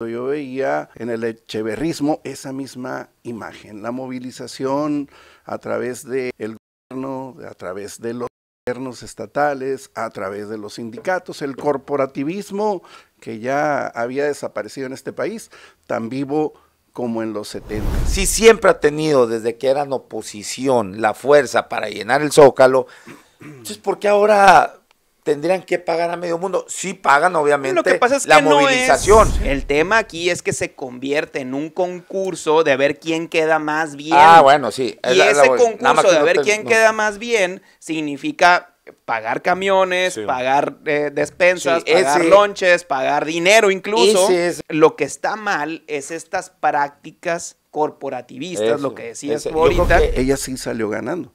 Yo veía en el echeverrismo esa misma imagen, la movilización a través del gobierno, a través de los gobiernos estatales, a través de los sindicatos, el corporativismo que ya había desaparecido en este país, tan vivo como en los 70. Si siempre ha tenido, desde que eran oposición, la fuerza para llenar el Zócalo, entonces ¿por qué ahora tendrían que pagar a medio mundo? Sí pagan, obviamente, lo que pasa es la que movilización. No es, el tema aquí es que se convierte en un concurso de ver quién queda más bien. Ah, bueno, sí. Y ese concurso de ver quién queda más bien significa pagar camiones, sí, pagar despensas, sí, pagar lonches, pagar dinero incluso. Lo que está mal es estas prácticas corporativistas, lo que decías tú ahorita. Ella sí salió ganando,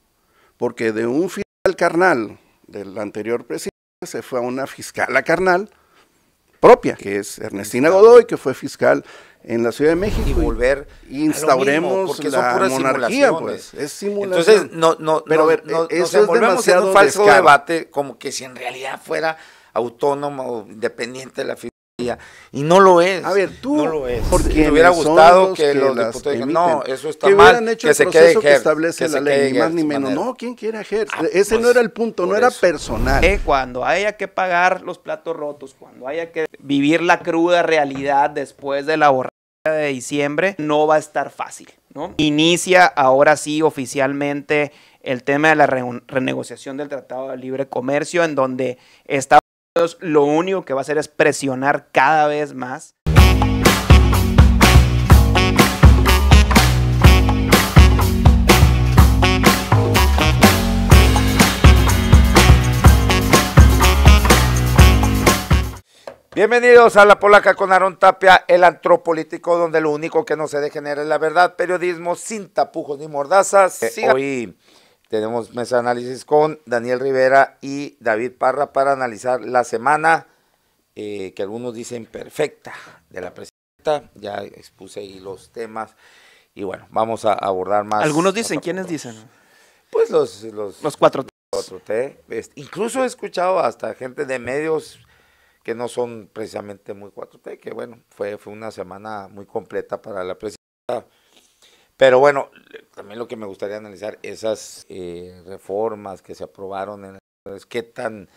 porque de un fiscal carnal del anterior presidente se fue a una fiscala carnal propia, que es Ernestina Godoy, que fue fiscal en la Ciudad de México. Y volver instauremos la monarquía, pues. Es simulación. Entonces, pero a ver, nos envolvemos en un falso debate, como que si en realidad fuera autónomo, independiente de la fiscalía, y no lo es. A ver, tú, no lo es. Porque me hubiera gustado que los diputados digan, no, eso está mal, hecho que se quede que establece la ley, ni más ni menos. No, ¿quién quiere ejer? Ese no era el punto, no era personal. Cuando haya que pagar los platos rotos, cuando haya que vivir la cruda realidad después de la borrachera de diciembre, no va a estar fácil, ¿no? Inicia ahora sí oficialmente el tema de la renegociación del Tratado de Libre Comercio, en donde Estados Unidos lo único que va a hacer es presionar cada vez más. Bienvenidos a La Polaca con Aarón Tapia, el antropolítico, donde lo único que no se degenera es la verdad, periodismo sin tapujos ni mordazas. Hoy tenemos mesa de análisis con Daniel Rivera y David Parra para analizar la semana, que algunos dicen perfecta, de la presidenta. Ya expuse ahí los temas y bueno, vamos a abordar más. Algunos dicen, ¿quiénes dicen? Pues los 4T. 4T. Incluso he escuchado hasta gente de medios que no son precisamente muy 4T, que bueno, fue una semana muy completa para la presidenta. Pero bueno, también lo que me gustaría analizar, esas reformas que se aprobaron, qué tan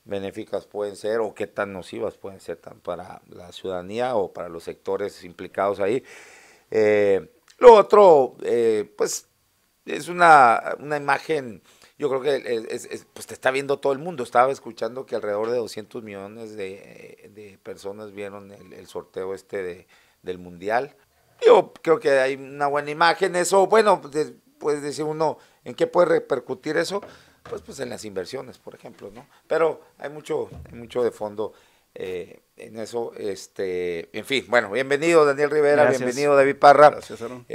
benéficas pueden ser o qué tan nocivas pueden ser tan para la ciudadanía o para los sectores implicados ahí. Lo otro, pues, es una imagen. Yo creo que pues te está viendo todo el mundo. Estaba escuchando que alrededor de 200 millones de personas vieron el sorteo del Mundial. Yo creo que hay una buena imagen. Eso, bueno, puede decir uno, ¿en qué puede repercutir eso? Pues en las inversiones, por ejemplo, ¿no? Pero hay mucho de fondo en eso. En fin, bueno, bienvenido Daniel Rivera, gracias. Bienvenido David Parra. Gracias, Aarón.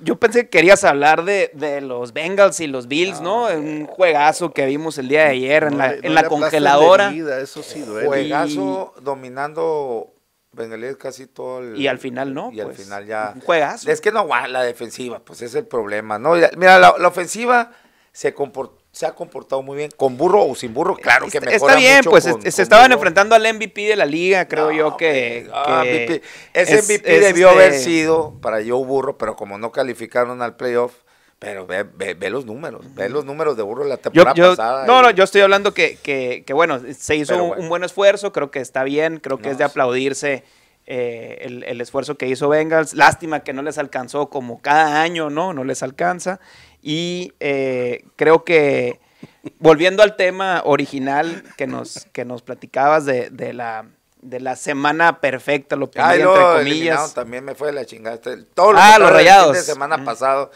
Yo pensé que querías hablar de los Bengals y los Bills, ¿no? Un juegazo que vimos el día de ayer en la congeladora. Eso sí duele. Juegazo dominando Bengalíes casi todo el... Y al final no, y al final ya... Un juegazo. Es que no aguanta la defensiva, pues es el problema, ¿no? Mira, la ofensiva se ha comportado muy bien, con burro o sin burro, claro que mejora está bien, mucho pues con se estaban burro. Enfrentando al MVP de la liga, creo yo que ese MVP debió haber sido para Joe Burro, pero como no calificaron al playoff, pero ve los números, ve los números de Burro la temporada pasada. No, yo estoy hablando que bueno, se hizo un buen esfuerzo, creo que está bien, creo que es de aplaudirse el esfuerzo que hizo Bengals. Lástima que no les alcanzó como cada año, no les alcanza. Y creo que, volviendo al tema original que nos platicabas de la semana perfecta, lo ponía entre comillas. También me fue de la chingada. Todo los Rayados. El fin de semana pasado,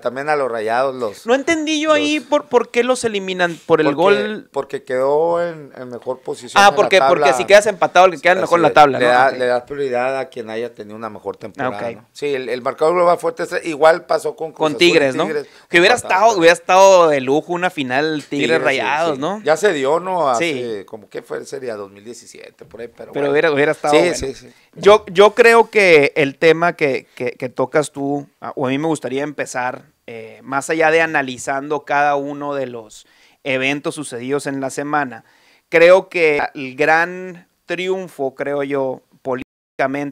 también a los Rayados No entendí yo ahí por qué los eliminan, el gol. Porque quedó en mejor posición. Porque si quedas empatado, el que queda mejor en la tabla. Le das prioridad a quien haya tenido una mejor temporada. ¿No? Sí, el marcador global fuerte igual pasó con Tigres, ¿no? Que hubiera estado de lujo una final Tigres Rayados, sí. ¿no? Ya se dio, ¿no? Sí. Como que sería 2017, por ahí. Pero bueno. hubiera estado bueno. Sí. Yo creo que el tema que tocas tú, o a mí me gustaría empezar, más allá de analizando cada uno de los eventos sucedidos en la semana, creo que el gran triunfo, creo yo, político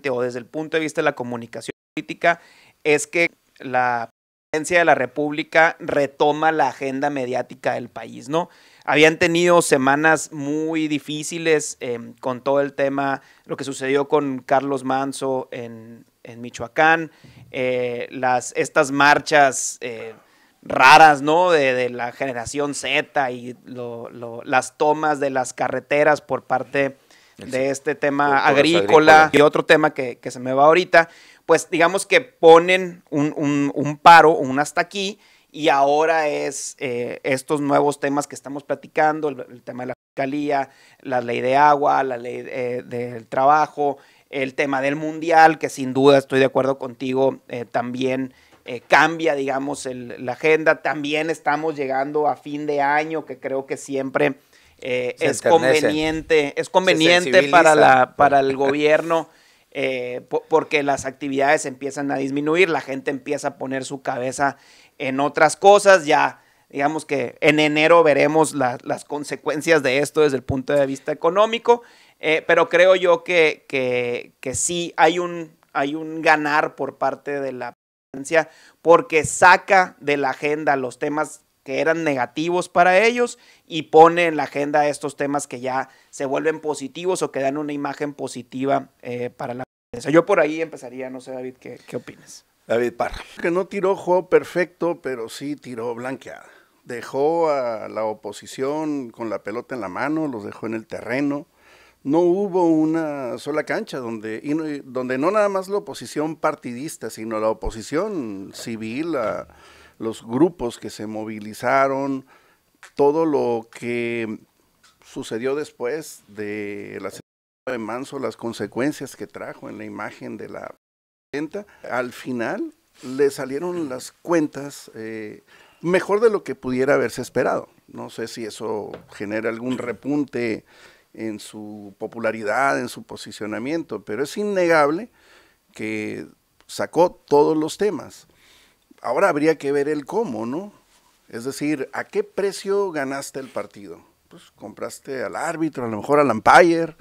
o desde el punto de vista de la comunicación política es que la presidencia de la República retoma la agenda mediática del país, ¿no? Habían tenido semanas muy difíciles con todo el tema, lo que sucedió con Carlos Manzo en Michoacán, estas marchas raras, ¿no? De la generación Z y las tomas de las carreteras por parte de este tema agrícola y otro tema que se me va ahorita, pues digamos que ponen un paro, un hasta aquí, y ahora es estos nuevos temas que estamos platicando, el tema de la fiscalía, la ley de agua, la ley del trabajo, el tema del mundial, que sin duda estoy de acuerdo contigo, también cambia, digamos, la agenda. También estamos llegando a fin de año, que creo que siempre es conveniente para el gobierno, porque las actividades empiezan a disminuir, la gente empieza a poner su cabeza en otras cosas. Ya, digamos que en enero veremos las consecuencias de esto desde el punto de vista económico, pero creo yo que sí hay un ganar por parte de la presidencia, porque saca de la agenda los temas que eran negativos para ellos y pone en la agenda estos temas que ya se vuelven positivos o que dan una imagen positiva para la presidencia. Yo por ahí empezaría, no sé, David, ¿qué opinas? David Parra, que no tiró juego perfecto, pero sí tiró blanqueada. Dejó a la oposición con la pelota en la mano, los dejó en el terreno. No hubo una sola cancha donde no nada más la oposición partidista, sino la oposición civil, los grupos que se movilizaron, todo lo que sucedió después de la separación de Manzo, las consecuencias que trajo en la imagen de la presidenta. Al final le salieron las cuentas mejor de lo que pudiera haberse esperado. No sé si eso genera algún repunte en su popularidad, en su posicionamiento, pero es innegable que sacó todos los temas. Ahora habría que ver el cómo, ¿no? Es decir, ¿a qué precio ganaste el partido? Pues compraste al árbitro, a lo mejor al umpire,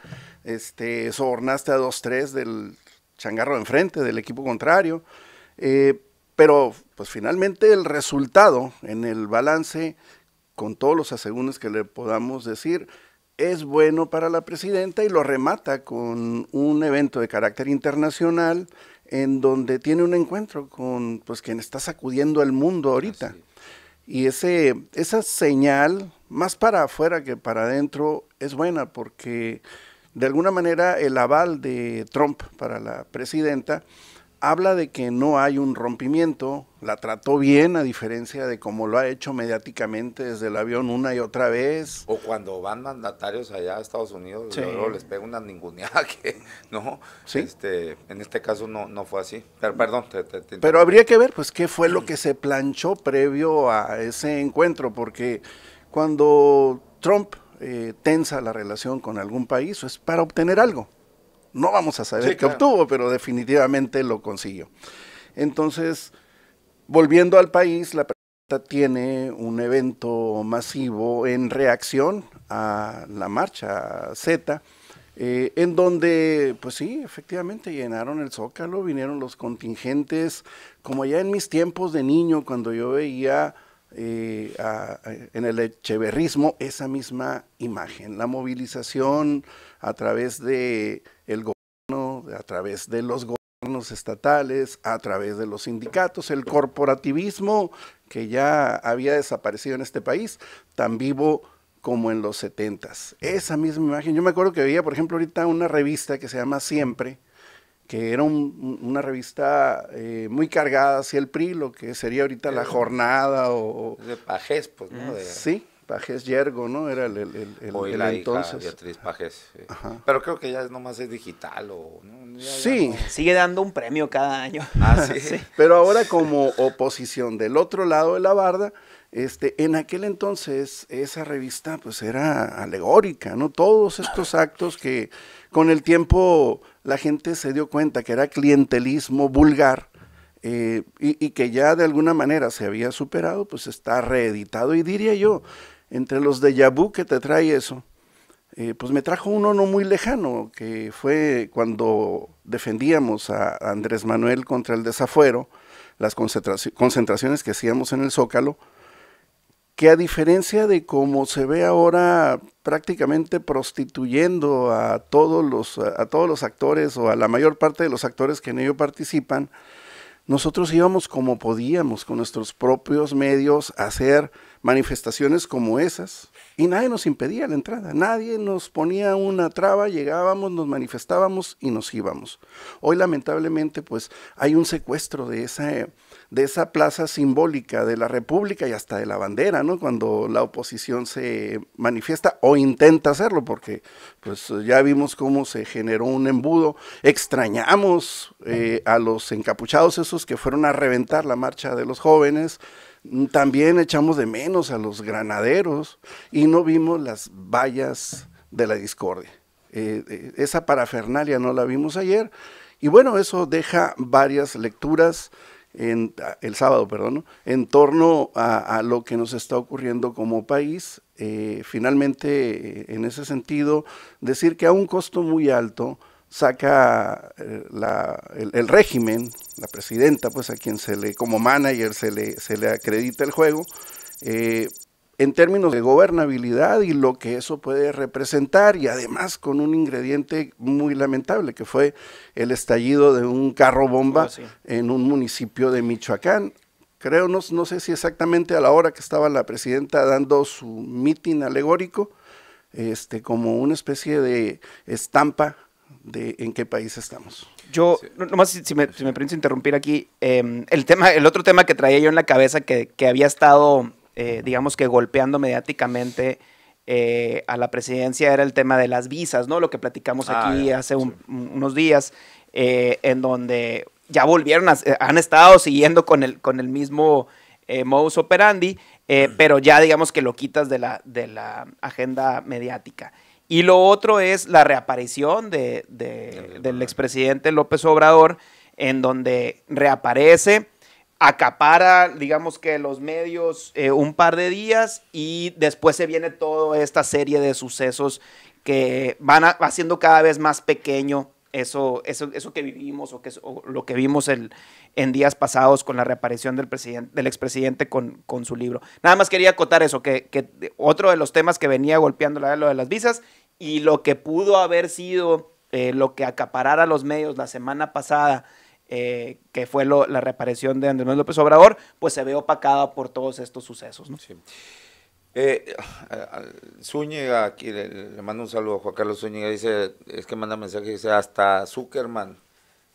sobornaste a 2-3 del changarro de enfrente, del equipo contrario, pero pues finalmente el resultado en el balance, con todos los asegúnes que le podamos decir, es bueno para la presidenta, y lo remata con un evento de carácter internacional en donde tiene un encuentro con pues quien está sacudiendo el mundo ahorita. Y esa señal, más para afuera que para adentro, es buena, porque de alguna manera el aval de Trump para la presidenta habla de que no hay un rompimiento, la trató bien, a diferencia de cómo lo ha hecho mediáticamente desde el avión una y otra vez. O cuando van mandatarios allá a Estados Unidos, sí, luego les pega una ninguneada que no, sí. En este caso no fue así. Pero perdón, pero habría que ver pues qué fue lo que se planchó previo a ese encuentro, porque cuando Trump tensa la relación con algún país, es para obtener algo. No vamos a saber qué obtuvo, pero definitivamente lo consiguió. Entonces, volviendo al país, la presidenta tiene un evento masivo en reacción a la marcha Z, en donde, pues sí, efectivamente llenaron el Zócalo, vinieron los contingentes, como ya en mis tiempos de niño, cuando yo veía en el echeverrismo esa misma imagen, la movilización a través de el gobierno, a través de los gobiernos estatales, a través de los sindicatos, el corporativismo que ya había desaparecido en este país, tan vivo como en los 70s. Esa misma imagen, yo me acuerdo que veía, por ejemplo, ahorita una revista que se llama Siempre, que era una revista muy cargada hacia el PRI, lo que sería ahorita La Jornada o de Pajés, pues, ¿no? Sí, Pajés Yergo, ¿no? Era el la entonces. Hija Beatriz Pajés. Sí. Pero creo que ya nomás es digital o ¿no? Sí. No. Sigue dando un premio cada año. Sí. Sí. Pero ahora como oposición del otro lado de la barda, en aquel entonces esa revista pues era alegórica, ¿no? Todos estos actos que con el tiempo la gente se dio cuenta que era clientelismo vulgar, y que ya de alguna manera se había superado, pues está reeditado. Y diría yo, entre los déjà vu que te trae eso, pues me trajo uno no muy lejano, que fue cuando defendíamos a Andrés Manuel contra el desafuero, las concentraciones que hacíamos en el Zócalo, que a diferencia de cómo se ve ahora prácticamente prostituyendo a todos los actores o a la mayor parte de los actores que en ello participan, nosotros íbamos como podíamos, con nuestros propios medios, a hacer manifestaciones como esas, y nadie nos impedía la entrada, nadie nos ponía una traba, llegábamos, nos manifestábamos y nos íbamos. Hoy lamentablemente pues hay un secuestro de esa plaza simbólica de la República y hasta de la bandera, ¿no? Cuando la oposición se manifiesta o intenta hacerlo, porque pues ya vimos cómo se generó un embudo. Extrañamos a los encapuchados esos que fueron a reventar la marcha de los jóvenes. También echamos de menos a los granaderos y no vimos las vallas de la discordia. Esa parafernalia no la vimos ayer, y bueno, eso deja varias lecturas el sábado, perdón, en torno a lo que nos está ocurriendo como país. Finalmente, en ese sentido, decir que a un costo muy alto saca el régimen, la presidenta, pues a quien como manager se le acredita el juego, en términos de gobernabilidad y lo que eso puede representar, y además con un ingrediente muy lamentable, que fue el estallido de un carro bomba en un municipio de Michoacán. Creo, no sé si exactamente a la hora que estaba la presidenta dando su mitin alegórico, como una especie de estampa de en qué país estamos. Yo, nomás si me permites interrumpir aquí, el otro tema que traía yo en la cabeza que había estado, digamos que golpeando mediáticamente a la presidencia, era el tema de las visas, ¿no? Lo que platicamos aquí hace unos días, en donde ya volvieron, han estado siguiendo con el mismo modus operandi, pero ya digamos que lo quitas de la agenda mediática. Y lo otro es la reaparición del expresidente López Obrador, en donde reaparece, acapara, digamos que los medios un par de días, y después se viene toda esta serie de sucesos que van haciendo cada vez más pequeño eso que vivimos o lo que vimos en días pasados con la reaparición del expresidente con su libro. Nada más quería acotar eso, que otro de los temas que venía golpeando lo de las visas, y lo que pudo haber sido lo que acaparara los medios la semana pasada, que fue la reaparición de Andrés Manuel López Obrador, pues se ve opacada por todos estos sucesos, ¿no? Sí. Zúñiga, aquí le mando un saludo a Juan Carlos Zúñiga, dice, es que manda mensaje, dice, hasta Zuckerman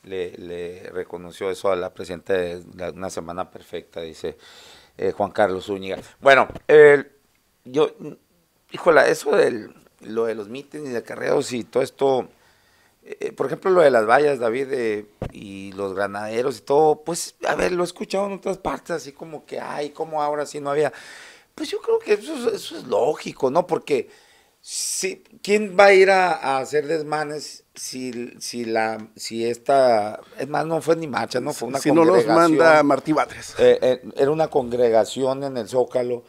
le reconoció eso a la presidenta de Una Semana Perfecta, dice Juan Carlos Zúñiga. Bueno, híjola, eso lo de los mítines y de acarreos y todo esto, por ejemplo, lo de las vallas, David, y los granaderos y todo, pues, a ver, lo he escuchado en otras partes, así como que, ay, como ahora sí no había. Pues yo creo que eso es lógico, ¿no? Porque ¿quién va a ir a hacer desmanes si esta, es más, no fue ni marcha, no fue una congregación? Si no los manda Martí Batres. Era una congregación en el Zócalo,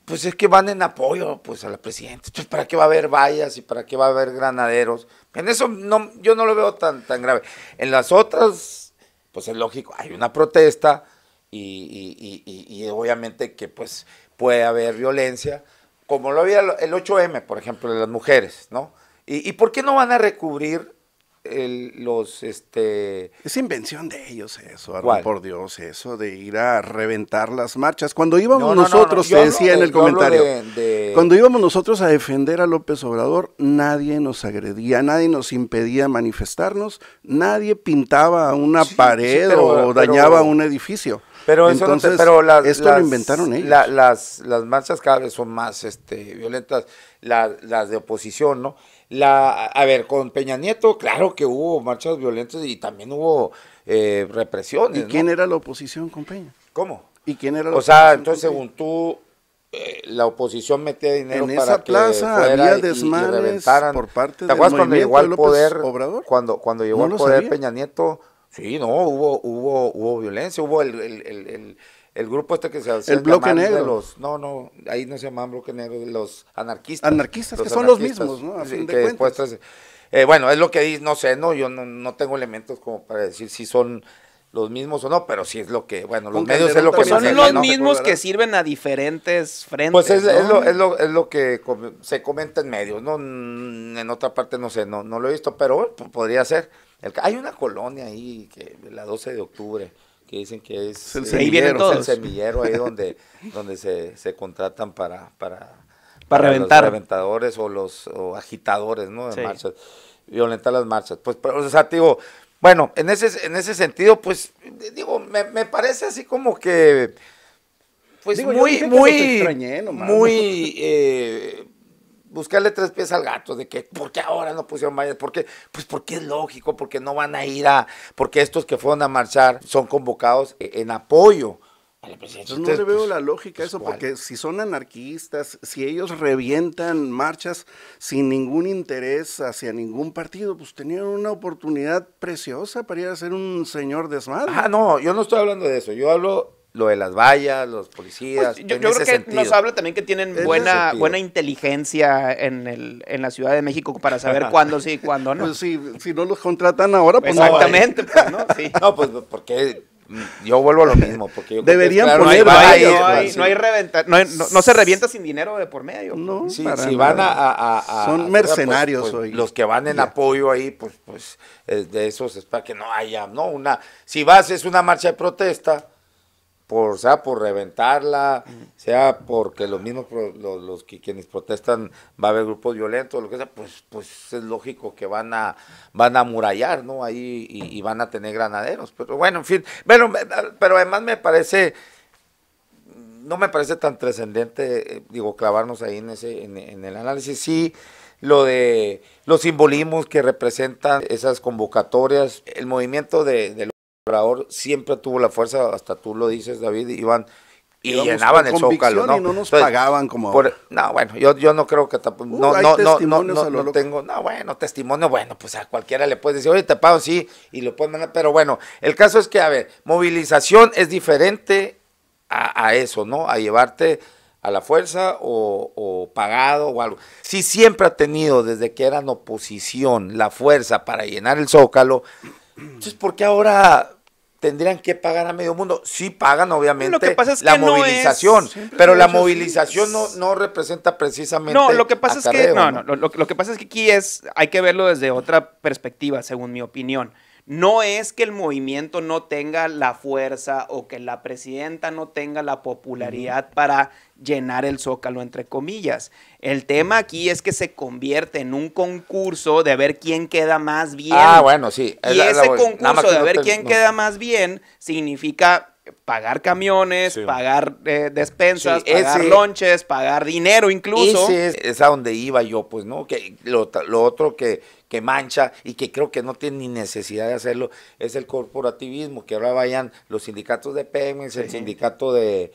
pues es que van en apoyo pues a la presidenta. Entonces, ¿para qué va a haber vallas y para qué va a haber granaderos? En eso yo no lo veo tan grave. En las otras, pues es lógico, hay una protesta, y obviamente que pues puede haber violencia, como lo había el 8M, por ejemplo, de las mujeres, ¿no? ¿Y por qué no van a recubrir Es invención de ellos eso, Aaron, por Dios, eso de ir a reventar las marchas. Cuando íbamos nosotros, te decía en el comentario, cuando íbamos nosotros a defender a López Obrador, nadie nos agredía, nadie nos impedía manifestarnos, nadie pintaba una pared o dañaba un edificio. Pero eso entonces, esto lo inventaron ellos. Las marchas cada vez son más violentas, las de oposición, ¿no? A ver, con Peña Nieto, claro que hubo marchas violentas y también hubo represiones. ¿Y quién era la oposición con Peña? ¿Cómo? ¿Y quién era la oposición? O sea, entonces según tú, la oposición metía dinero en para esa plaza que fuera había desmanes y reventaran por parte del movimiento de López Obrador. Cuando llegó al poder Peña Nieto, sí, no, hubo violencia, hubo el grupo este que se hace el bloque negro. No, ahí no se llaman bloque negro, los anarquistas. Anarquistas, que son los mismos, ¿no? A fin de cuentas. Bueno, es lo que dice, no sé, yo no tengo elementos como para decir si son los mismos o no, pero sí es lo que, bueno, los medios es lo que son los mismos que sirven a diferentes frentes. Pues es lo que se comenta en medios, ¿no? En otra parte no sé, no lo he visto, pero bueno, podría ser. Hay una colonia ahí, la 12 de octubre, que dicen que es el semillero, ahí donde se contratan para reventar. Los reventadores o agitadores, ¿no? De marchas, violentar las marchas. Pues, o sea, digo, bueno, en ese sentido, pues, digo, me parece así como que, pues, digo, buscarle tres pies al gato, de que, ¿por qué ahora no pusieron vallas? Pues porque es lógico, porque no van a ir porque estos que fueron a marchar son convocados en apoyo. Yo no le veo la lógica a eso, porque si son anarquistas, si ellos revientan marchas sin ningún interés hacia ningún partido, pues tenían una oportunidad preciosa para ir a hacer un señor desmadre. No, yo no estoy hablando de eso, yo hablo lo de las vallas, los policías. Pues yo creo que sentido. Nos habla también que tienen buena inteligencia en la Ciudad de México para saber cuándo sí y cuándo no. Pues si no los contratan ahora, pues exactamente, pues no, sí. No, pues porque yo vuelvo a lo mismo, porque yo deberían creo que, poner no se revienta sin dinero de por medio. No, si van son mercenarios pues, hoy. Los que van en apoyo ahí, pues de esos es para que no haya, ¿no? Si es una marcha de protesta, sea por reventarla, sea porque los mismos quienes protestan va a haber grupos violentos, lo que sea, pues es lógico que van a amurallar, ¿no? Ahí y van a tener granaderos, pero bueno, en fin, bueno, pero además no me parece tan trascendente, clavarnos ahí en el análisis. Sí, lo de los simbolismos que representan esas convocatorias, el movimiento de Obrador siempre tuvo la fuerza, hasta tú lo dices, David, iban y llenaban el Zócalo, ¿no? Y no nos pagaban como no, bueno, yo no creo que tampoco, no tengo, testimonio, pues a cualquiera le puedes decir, oye, te pago, sí, y lo pueden mandar, pero bueno, el caso es que, a ver, movilización es diferente a eso, ¿no? A llevarte a la fuerza o pagado o algo. Si siempre ha tenido, desde que eran oposición, la fuerza para llenar el Zócalo, entonces, ¿por qué ahora tendrían que pagar a medio mundo? Sí pagan, obviamente, lo que pasa es la que movilización, pero la movilización no representa precisamente lo que pasa acarreo, es que lo que pasa es que aquí hay que verlo desde otra perspectiva, según mi opinión. No es que el movimiento no tenga la fuerza o que la presidenta no tenga la popularidad para llenar el Zócalo, entre comillas. El tema aquí es que se convierte en un concurso de ver quién queda más bien. Bueno, sí. Y ese concurso de ver quién queda más bien significa pagar camiones, pagar despensas, pagar lonches, pagar dinero incluso. Es a donde iba yo, pues, ¿no? Que lo otro que mancha y que creo que no tiene ni necesidad de hacerlo es el corporativismo, que ahora vayan los sindicatos de Pemex, el sindicato de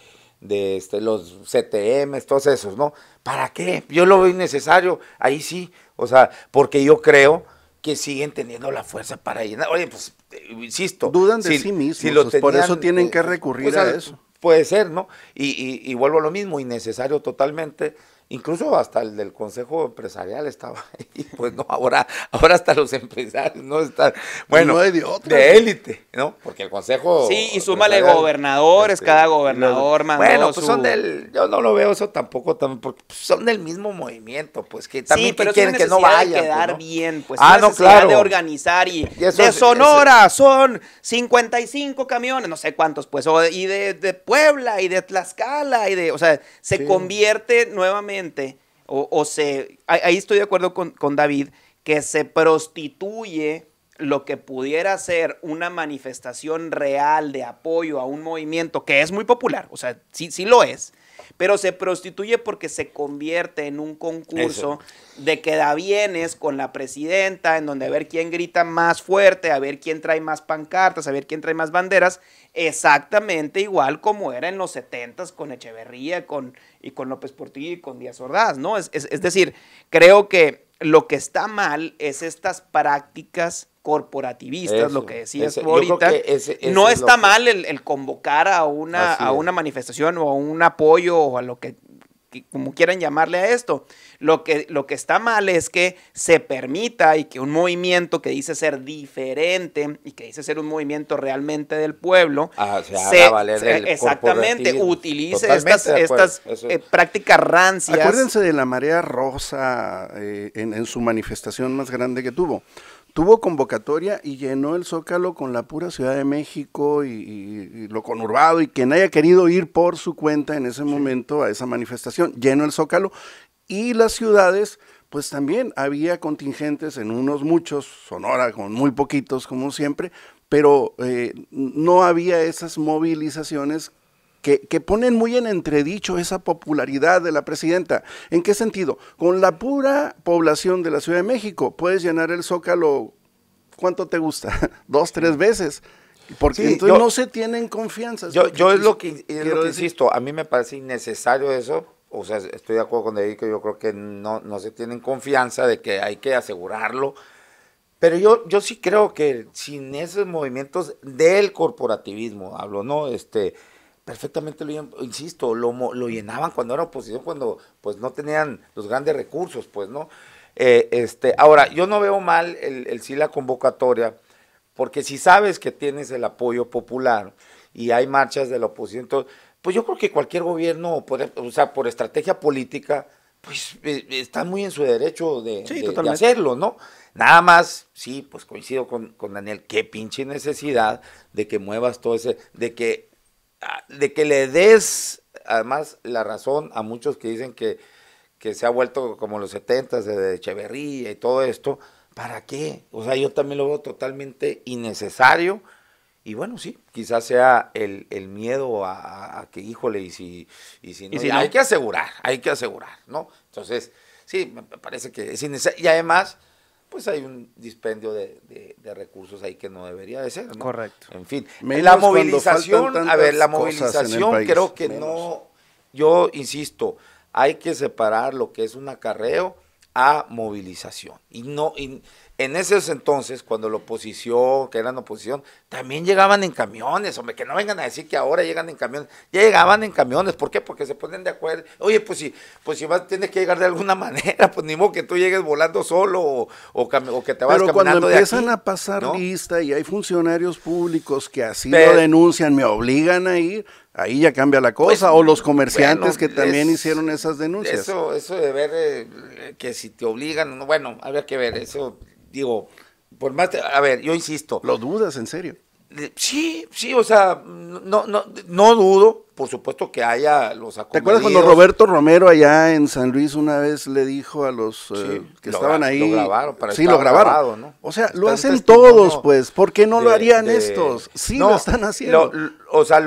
los CTMs, todos esos, ¿no? ¿Para qué? Yo lo veo innecesario, ahí sí, o sea, porque yo creo que siguen teniendo la fuerza para llenar. Oye, pues, insisto. Dudan de sí mismos, por eso tienen que recurrir a eso. Puede ser, ¿no? Y vuelvo a lo mismo, innecesario totalmente. Incluso hasta el del Consejo Empresarial estaba ahí, pues no, ahora hasta los empresarios no están, bueno, no hay de otra, de élite, ¿no? Porque el Consejo... Sí, y súmale gobernadores, cada gobernador mandó bueno, pues yo no lo veo eso tampoco, porque son del mismo movimiento, pues que también pero quieren que no vayan. De quedar pues, ¿no? bien, pues no, claro. De organizar y eso de Sonora son 55 camiones, no sé cuántos, pues, y de Puebla y de Tlaxcala o sea, se convierte nuevamente ahí estoy de acuerdo con David, que se prostituye lo que pudiera ser una manifestación real de apoyo a un movimiento que es muy popular, o sea, sí lo es, pero se prostituye porque se convierte en un concurso de quedavienes con la presidenta, en donde a ver quién grita más fuerte, a ver quién trae más pancartas, a ver quién trae más banderas, exactamente igual como era en los 70s con Echeverría y con López Portillo y con Díaz Ordaz, ¿no? Es decir, creo que lo que está mal es estas prácticas corporativistas, lo que decías tú ahorita. No está mal el convocar a una manifestación o a un apoyo o a lo que como quieran llamarle a esto. Lo que está mal es que se permita y que un movimiento que dice ser diferente y que dice ser un movimiento realmente del pueblo, exactamente, utilice estas prácticas rancias. Acuérdense de la Marea Rosa en su manifestación más grande que tuvo. Tuvo convocatoria y llenó el Zócalo con la pura Ciudad de México y lo conurbado, y quien haya querido ir por su cuenta en ese momento a esa manifestación, llenó el Zócalo, y las ciudades, pues también había contingentes, en unos muchos, Sonora con muy poquitos como siempre, pero no había esas movilizaciones que ponen muy en entredicho esa popularidad de la presidenta. ¿En qué sentido? Con la pura población de la Ciudad de México puedes llenar el Zócalo, ¿cuánto te gusta? 2, 3 veces. Porque sí, entonces no se tienen confianza. Yo es lo que insisto, a mí me parece innecesario eso. O sea, estoy de acuerdo con David, que yo creo que no se tienen confianza, de que hay que asegurarlo. Pero yo sí creo que sin esos movimientos del corporativismo, hablo, ¿no? Perfectamente insisto, lo llenaban cuando era oposición, cuando pues no tenían los grandes recursos, pues, ¿no? Ahora, yo no veo mal el sí la convocatoria, porque si sabes que tienes el apoyo popular y hay marchas de la oposición, pues yo creo que cualquier gobierno, o sea, por estrategia política, pues está muy en su derecho de hacerlo, ¿no? Nada más, sí, pues coincido con Daniel, qué pinche necesidad de que muevas todo ese, de que le des además la razón a muchos que dicen que se ha vuelto como los 70s de Echeverría y todo esto. ¿Para qué? O sea, yo también lo veo totalmente innecesario. Y bueno, sí, quizás sea el miedo a que, híjole, y si no, hay que asegurar, ¿no? Entonces, sí, me parece que es innecesario. Y además, pues hay un dispendio de recursos ahí que no debería de ser, ¿no? Correcto. En fin, la movilización, creo que no, yo insisto, hay que separar lo que es un acarreo a movilización. Y en esos entonces, cuando la oposición, que eran oposición, también llegaban en camiones, hombre, que no vengan a decir que ahora llegan en camiones, ya llegaban en camiones. ¿Por qué? Porque se ponen de acuerdo. Oye, pues si tienes que llegar de alguna manera, pues ni modo que tú llegues volando solo o que te vas caminando de aquí. Pero cuando empiezan a pasar, ¿no?, lista, y hay funcionarios públicos que así lo denuncian, me obligan a ir, ahí ya cambia la cosa, pues, o los comerciantes que también hicieron esas denuncias. Eso de ver que si te obligan, bueno, habría que ver, eso, digo, por más, a ver, yo insisto. ¿Lo dudas, en serio? Sí, o sea, no dudo, por supuesto que haya los acomedidos. ¿Te acuerdas cuando Roberto Romero allá en San Luis una vez le dijo a los que estaban ahí? Lo grabaron, lo grabaron. Grabado, ¿no? O sea, lo hacen todos, pues, ¿por qué no lo harían estos? Sí, lo están haciendo. O sea,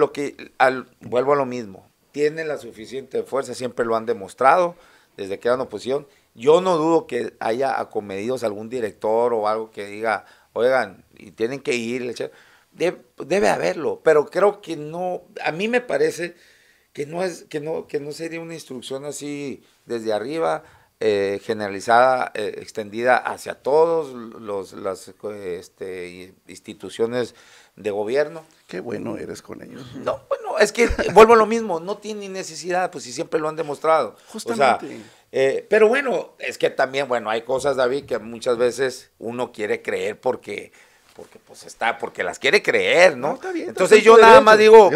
vuelvo a lo mismo, tienen la suficiente fuerza, siempre lo han demostrado, desde que eran oposición. Yo no dudo que haya acomedidos algún director o algo que diga, oigan, y tienen que ir, debe haberlo, pero creo que no, a mí me parece que no sería una instrucción así desde arriba, generalizada, extendida hacia todos las instituciones de gobierno. Qué bueno eres con ellos. No, bueno, es que vuelvo a lo mismo, no tienen necesidad, pues si siempre lo han demostrado. Justamente. O sea, pero bueno, es que también, bueno, hay cosas, David, que muchas veces uno quiere creer porque las quiere creer, ¿no? Está bien, entonces yo nada más digo,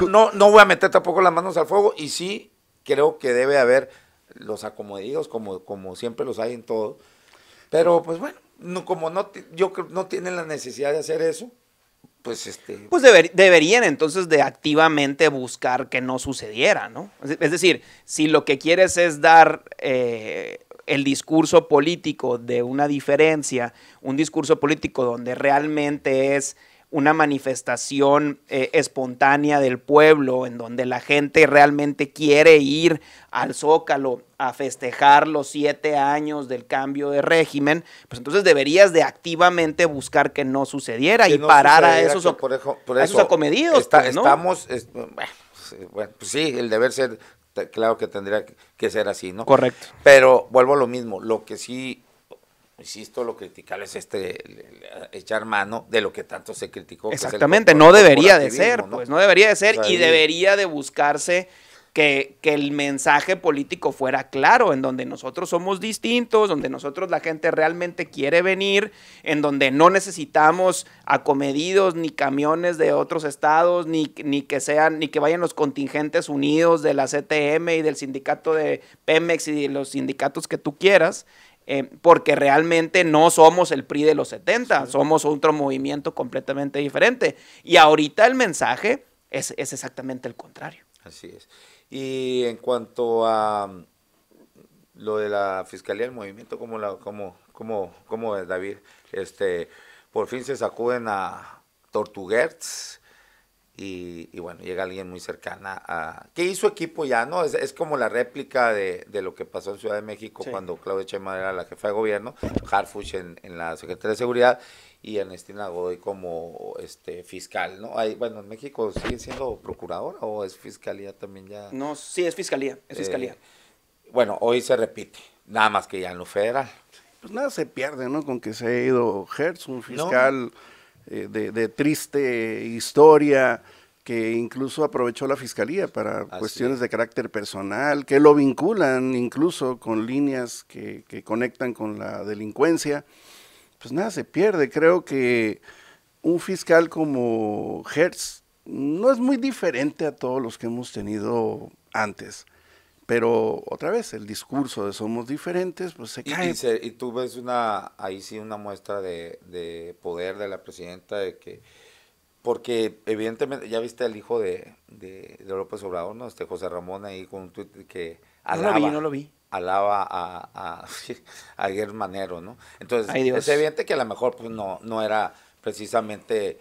no voy a meter tampoco las manos al fuego, y sí creo que debe haber los acomedidos como siempre los hay en todo, pero pues bueno, yo creo que no tienen la necesidad de hacer eso, pues Pues deberían entonces de activamente buscar que no sucediera, ¿no? Es decir, si lo que quieres es dar el discurso político de una diferencia, un discurso político donde realmente es una manifestación espontánea del pueblo, en donde la gente realmente quiere ir al Zócalo a festejar los 7 años del cambio de régimen, pues entonces deberías de activamente buscar que no sucediera y no parar a esos acomedidos. Pues, ¿no? Bueno, pues sí, el deber ser, claro que tendría que ser así, ¿no? Correcto. Pero vuelvo a lo mismo, lo que sí insisto, lo criticable es echar mano de lo que tanto se criticó. Exactamente, no debería de ser, ¿no? Pues no debería de ser, o sea, y debería de buscarse que el mensaje político fuera claro, en donde nosotros somos distintos, donde nosotros la gente realmente quiere venir, en donde no necesitamos acomedidos ni camiones de otros estados, ni que vayan los contingentes unidos de la CTM y del sindicato de Pemex y de los sindicatos que tú quieras, porque realmente no somos el PRI de los 70, sí. Somos otro movimiento completamente diferente. Y ahorita el mensaje es exactamente el contrario. Así es. Y en cuanto a lo de la Fiscalía del Movimiento, ¿cómo es, David? Por fin se sacuden a Tortuguerts y bueno, llega alguien muy cercana a... ¿Qué hizo equipo ya, no? Es como la réplica de lo que pasó en Ciudad de México, sí, cuando Claudia Sheinbaum era la jefa de gobierno, Harfuch en la Secretaría de Seguridad y Ernestina Godoy como fiscal, ¿no? Bueno, en México sigue siendo procuradora o es fiscalía también ya. No, sí, es fiscalía, Bueno, hoy se repite, nada más que ya en lo federal. Pues nada se pierde, ¿no? Con que se ha ido Hertz, un fiscal de triste historia, que incluso aprovechó la fiscalía para cuestiones de carácter personal, que lo vinculan incluso con líneas que conectan con la delincuencia. Pues nada se pierde. Creo que un fiscal como Hertz no es muy diferente a todos los que hemos tenido antes, pero otra vez el discurso de somos diferentes pues se cae. Y tú ves ahí sí una muestra de poder de la presidenta, de que, porque evidentemente ya viste al hijo de López Obrador, ¿no? José Ramón ahí con un tuit que alaba. No lo vi. Alaba a Guillermo Manero, ¿no? Entonces, es evidente que a lo mejor pues no era precisamente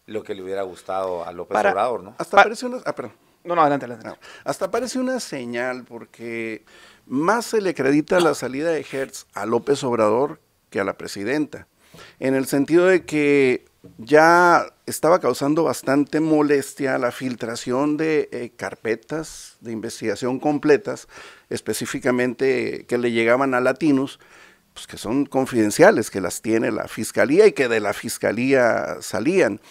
lo que le hubiera gustado a López Obrador, ¿no? Hasta parece una... perdón. No, adelante. No, hasta parece una señal, porque más se le acredita la salida de Hertz a López Obrador que a la presidenta, en el sentido de que ya estaba causando bastante molestia la filtración de carpetas de investigación completas, específicamente que le llegaban a Latinos, pues que son confidenciales, que las tiene la Fiscalía y que de la Fiscalía salían.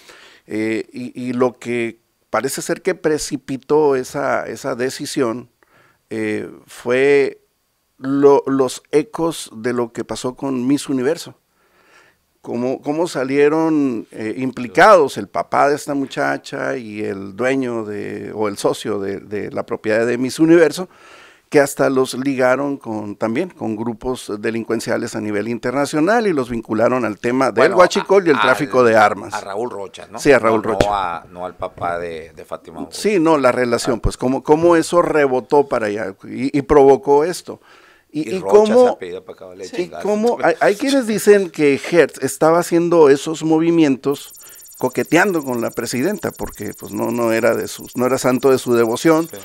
Y lo que parece ser que precipitó esa decisión fue los ecos de lo que pasó con Miss Universo. Cómo salieron implicados el papá de esta muchacha y el dueño o el socio de la propiedad de Miss Universo, que hasta los ligaron también con grupos delincuenciales a nivel internacional y los vincularon al tema del huachicol y el tráfico de armas. A Raúl Rocha, ¿no? Sí, a Raúl Rocha. No al papá de Fátima Augusto. Sí, no, la relación, pues cómo eso rebotó para allá y provocó esto. Y cómo hay quienes dicen que Hertz estaba haciendo esos movimientos coqueteando con la presidenta, porque pues no era santo de su devoción. Sí.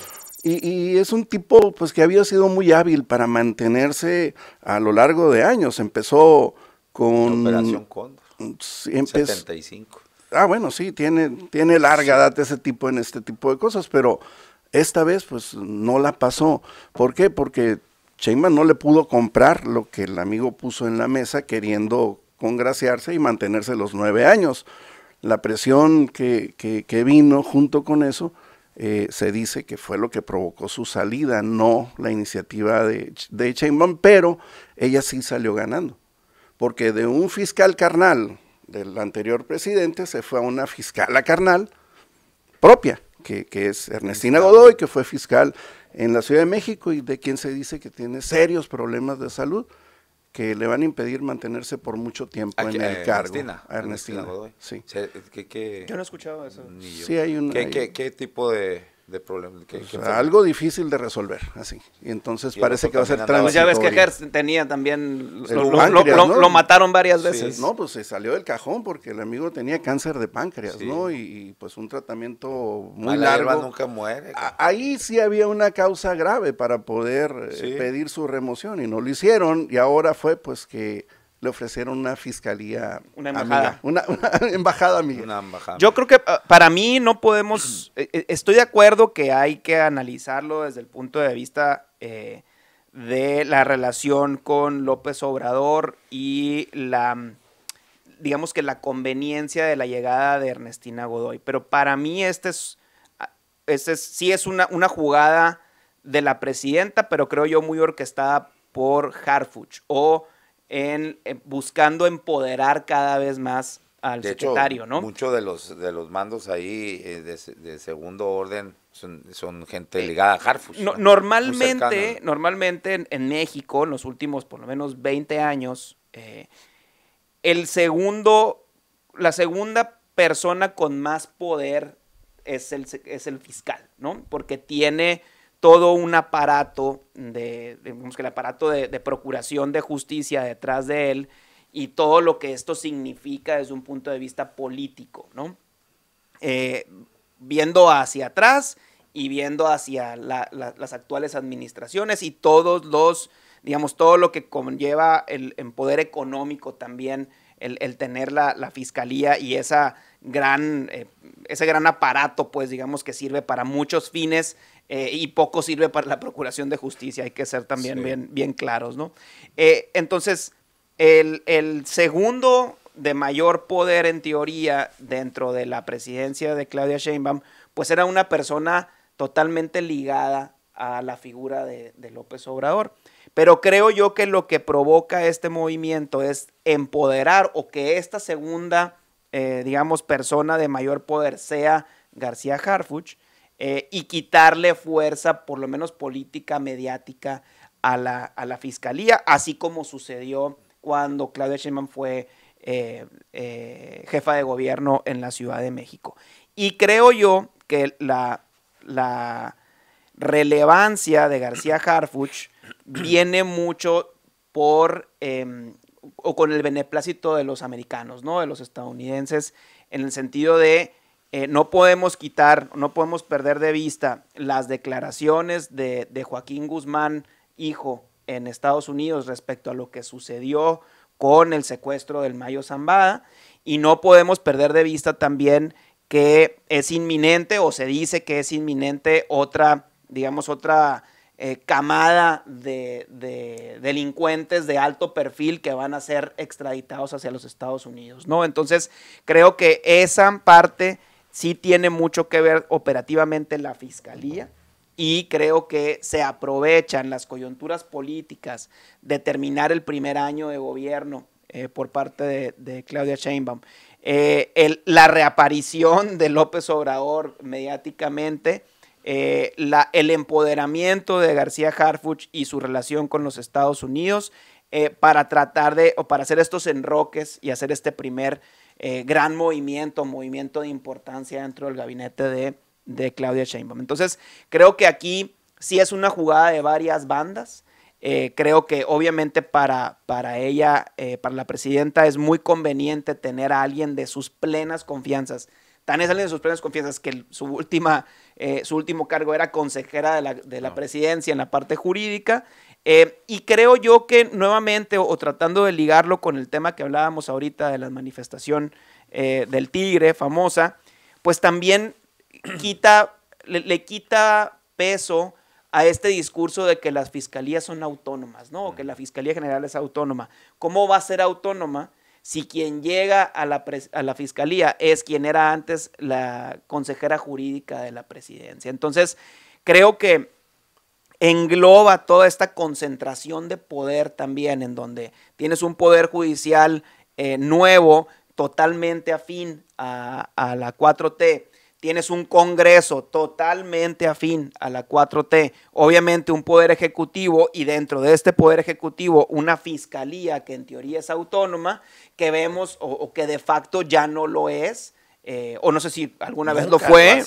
Y es un tipo pues que había sido muy hábil para mantenerse a lo largo de años. Empezó con Operación Cóndor. 75. Bueno, sí, tiene larga data ese tipo en este tipo de cosas, pero esta vez pues no la pasó. ¿Por qué? Porque Sheinbaum no le pudo comprar lo que el amigo puso en la mesa queriendo congraciarse y mantenerse los 9 años. La presión que vino junto con eso se dice que fue lo que provocó su salida, no la iniciativa de Sheinbaum, pero ella sí salió ganando, porque de un fiscal carnal del anterior presidente se fue a una fiscala carnal propia, que es Ernestina Godoy, que fue fiscal en la Ciudad de México y de quien se dice que tiene serios problemas de salud que le van a impedir mantenerse por mucho tiempo en el cargo. A Ernestina Godoy. Sí. Yo no he escuchado eso. Sí, hay ¿Qué tipo de problemas? Algo difícil de resolver, así. Y entonces parece que va a ser transitorio. Pues ya ves que Hertz tenía también, lo mataron varias veces. Sí. No, pues se salió del cajón porque el amigo tenía cáncer de páncreas, sí, ¿no? Y pues un tratamiento muy largo. La hierba nunca muere. Ahí sí había una causa grave para poder pedir su remoción y no lo hicieron, y ahora fue pues que le ofrecieron una fiscalía, una embajada, una embajada amiga. Una embajada. Yo creo que para mí no podemos, estoy de acuerdo que hay que analizarlo desde el punto de vista de la relación con López Obrador y digamos que la conveniencia de la llegada de Ernestina Godoy. Pero para mí sí es una jugada de la presidenta, pero creo yo muy orquestada por Harfuch o buscando empoderar cada vez más al secretario, ¿no? Muchos de los mandos ahí de segundo orden son gente ligada a Harfuch. Normalmente en México, en los últimos por lo menos 20 años, la segunda persona con más poder es el fiscal, ¿no? Porque tiene todo un aparato digamos que el aparato de procuración de justicia detrás de él y todo lo que esto significa desde un punto de vista político, ¿no? Viendo hacia atrás y viendo hacia las actuales administraciones y todo lo que conlleva en poder económico también el tener la fiscalía y ese gran aparato, pues digamos que sirve para muchos fines y poco sirve para la procuración de justicia, hay que ser también bien claros, ¿no? Entonces, el segundo de mayor poder en teoría dentro de la presidencia de Claudia Sheinbaum, pues era una persona totalmente ligada a la figura de López Obrador. Pero creo yo que lo que provoca este movimiento es empoderar o que esta segunda, digamos, persona de mayor poder sea García Harfuch y quitarle fuerza, por lo menos política, mediática, a la fiscalía, así como sucedió cuando Claudia Sheinbaum fue jefa de gobierno en la Ciudad de México. Y creo yo que la relevancia de García Harfuch viene mucho con el beneplácito de los americanos, ¿no? De los estadounidenses, en el sentido de no podemos perder de vista las declaraciones de Joaquín Guzmán, hijo, en Estados Unidos respecto a lo que sucedió con el secuestro del Mayo Zambada, y no podemos perder de vista también que es inminente o se dice que es inminente otra camada de delincuentes de alto perfil que van a ser extraditados hacia los Estados Unidos, ¿no? Entonces, creo que esa parte sí tiene mucho que ver operativamente la Fiscalía y creo que se aprovechan las coyunturas políticas de terminar el primer año de gobierno por parte de Claudia Sheinbaum. La reaparición de López Obrador mediáticamente, el empoderamiento de García Harfuch y su relación con los Estados Unidos para hacer estos enroques y hacer este primer gran movimiento de importancia dentro del gabinete de Claudia Sheinbaum. Entonces, creo que aquí sí es una jugada de varias bandas. Creo que obviamente para ella, para la presidenta, es muy conveniente tener a alguien de sus plenas confianzas. Tan es alguien de sus plenas confianzas que su último cargo era consejera de la presidencia en la parte jurídica. Y creo yo que nuevamente, o tratando de ligarlo con el tema que hablábamos ahorita de la manifestación del Tigre famosa, pues también le quita peso a este discurso de que las fiscalías son autónomas, ¿no? O que la Fiscalía General es autónoma. ¿Cómo va a ser autónoma si quien llega a la Fiscalía es quien era antes la consejera jurídica de la presidencia? Entonces, creo que engloba toda esta concentración de poder también, en donde tienes un poder judicial nuevo, totalmente afín a la 4T, tienes un Congreso totalmente afín a la 4T, obviamente un poder ejecutivo y dentro de este poder ejecutivo una fiscalía que en teoría es autónoma, que vemos o que de facto ya no lo es, o no sé si alguna vez lo fue,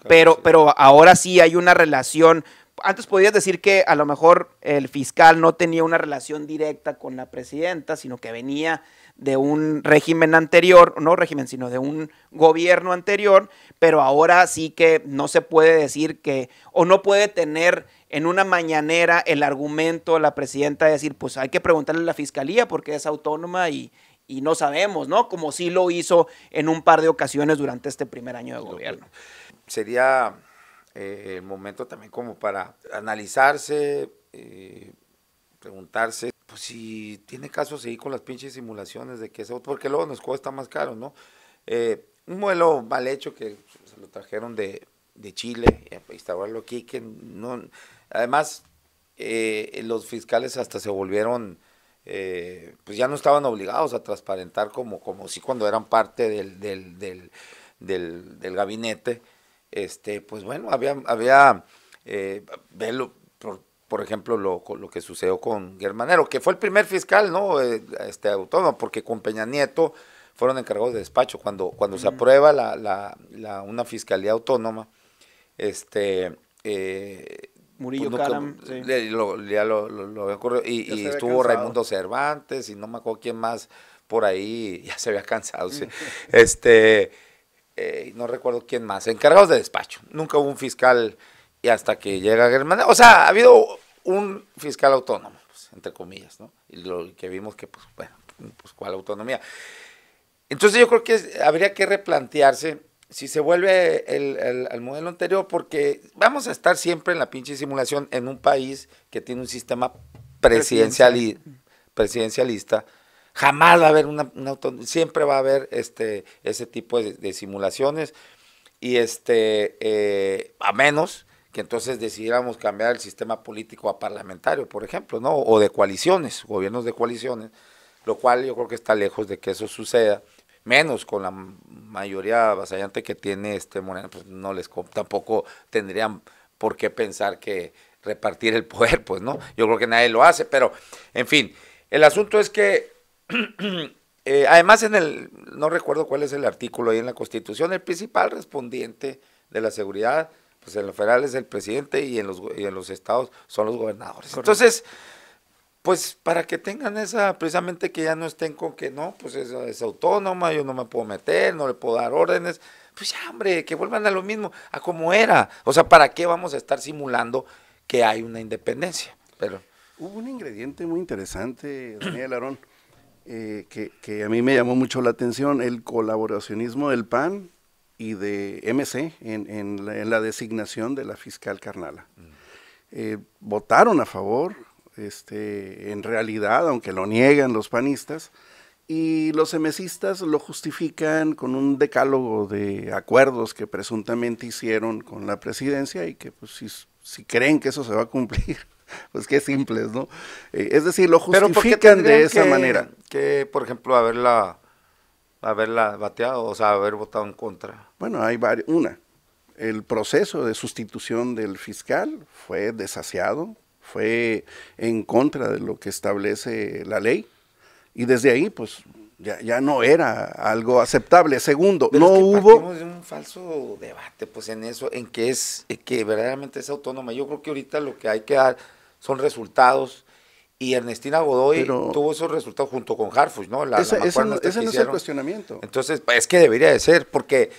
pero ahora sí hay una relación. Antes podías decir que a lo mejor el fiscal no tenía una relación directa con la presidenta, sino que venía de un régimen anterior, no régimen, sino de un gobierno anterior, pero ahora sí que no se puede decir que, o no puede tener en una mañanera el argumento la presidenta de decir, pues hay que preguntarle a la fiscalía porque es autónoma y no sabemos, ¿no? Como sí lo hizo en un par de ocasiones durante este primer año de gobierno. Sería el momento también como para analizarse, preguntarse, pues si tiene caso seguir con las pinches simulaciones de que eso, porque luego nos cuesta más caro, ¿no? Un modelo mal hecho que se lo trajeron de Chile, instaurarlo aquí, que no, además los fiscales hasta se volvieron, pues ya no estaban obligados a transparentar como si cuando eran parte del gabinete, pues bueno, había verlo, por ejemplo, lo que sucedió con Germanero, que fue el primer fiscal, ¿no? Autónomo, porque con Peña Nieto fueron encargados de despacho. Cuando se aprueba una fiscalía autónoma, Murillo pues Caram, sí. Ya lo había ocurrido, y estuvo Raimundo Cervantes, y no me acuerdo quién más por ahí, ya se había cansado, sí. No recuerdo quién más, encargados de despacho. Nunca hubo un fiscal, y hasta que llega Germán, o sea, ha habido un fiscal autónomo, pues, entre comillas, ¿no? Y lo que vimos que, pues, bueno, pues, ¿cuál autonomía? Entonces yo creo que habría que replantearse si se vuelve al modelo anterior, porque vamos a estar siempre en la pinche simulación en un país que tiene un sistema presidencialista. Jamás va a haber siempre va a haber ese tipo de simulaciones, y a menos que entonces decidiéramos cambiar el sistema político a parlamentario, por ejemplo, ¿no? O de coaliciones, gobiernos de coaliciones, lo cual yo creo que está lejos de que eso suceda, menos con la mayoría avasallante que tiene Morena, pues tampoco tendrían por qué pensar que repartir el poder, pues, ¿no? Yo creo que nadie lo hace, pero, en fin, el asunto es que además no recuerdo cuál es el artículo ahí en la Constitución, el principal respondiente de la seguridad, pues en lo federal es el presidente, y en los estados son los gobernadores. Correcto. Entonces, pues para que tengan precisamente que ya no estén con que no, pues es autónoma, yo no me puedo meter, no le puedo dar órdenes, pues ya, hombre, que vuelvan a lo mismo, a como era. O sea, ¿para qué vamos a estar simulando que hay una independencia? Pero hubo un ingrediente muy interesante, Daniel Aarón, que a mí me llamó mucho la atención, el colaboracionismo del PAN y de MC en la designación de la fiscal Carnala. Votaron a favor, en realidad, aunque lo niegan los panistas, y los MCistas lo justifican con un decálogo de acuerdos que presuntamente hicieron con la presidencia, y que pues si creen que eso se va a cumplir, pues qué simples, ¿no? Es decir, lo justifican de esa manera. Que, por ejemplo, haberla bateado, o sea, haber votado en contra. Bueno, hay varios. El proceso de sustitución del fiscal fue desasiado, fue en contra de lo que establece la ley, y desde ahí, pues, ya no era algo aceptable. Segundo, pero no hubo... Partimos de un falso debate, pues, en eso, en que verdaderamente es autónoma. Yo creo que ahorita lo que hay que dar son resultados, y Ernestina Godoy tuvo esos resultados junto con Harfuch, ¿no? Ese no es el cuestionamiento. Entonces, es que debería de ser, porque...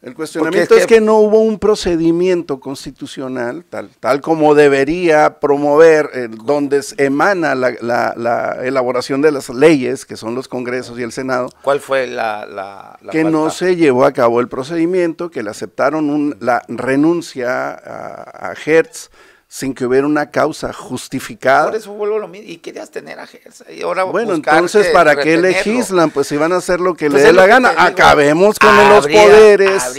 El cuestionamiento es que no hubo un procedimiento constitucional tal como debería promover, donde emana la elaboración de las leyes, que son los congresos y el Senado. ¿Cuál fue la que falta? No se llevó a cabo el procedimiento, que le aceptaron la renuncia a Hertz sin que hubiera una causa justificada. Por eso vuelvo lo mismo, y querías tener a Hertz, y ahora bueno, entonces, ¿para qué legislan? Pues si van a hacer lo que le dé la gana, acabemos con los poderes,